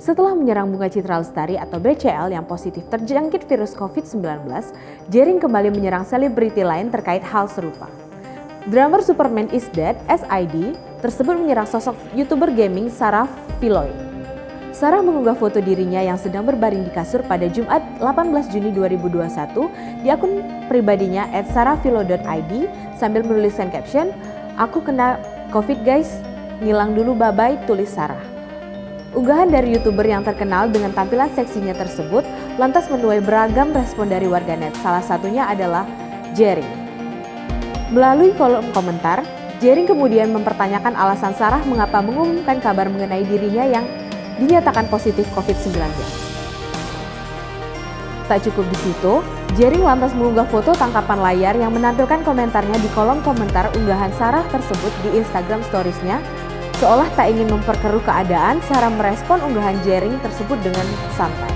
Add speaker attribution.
Speaker 1: Setelah menyerang Bunga Citra Lestari atau BCL yang positif terjangkit virus COVID-19, Jering kembali menyerang selebriti lain terkait hal serupa. Drummer Superman is Dead (SID) tersebut menyerang sosok YouTuber gaming Sarah Filloy. Sarah mengunggah foto dirinya yang sedang berbaring di kasur pada Jumat 18 Juni 2021 di akun pribadinya @sarahfilloy.id sambil menuliskan caption, "Aku kena COVID guys, ngilang dulu bye-bye," tulis Sarah. Unggahan dari YouTuber yang terkenal dengan tampilan seksinya tersebut lantas menuai beragam respon dari warganet, salah satunya adalah Jering. Melalui kolom komentar, Jering kemudian mempertanyakan alasan Sarah mengapa mengumumkan kabar mengenai dirinya yang dinyatakan positif COVID-19. Tak cukup di situ, Jering lantas mengunggah foto tangkapan layar yang menampilkan komentarnya di kolom komentar unggahan Sarah tersebut di Instagram Stories-nya. Seolah tak ingin memperkeruh keadaan, Sarah merespon unggahan Jering tersebut dengan santai.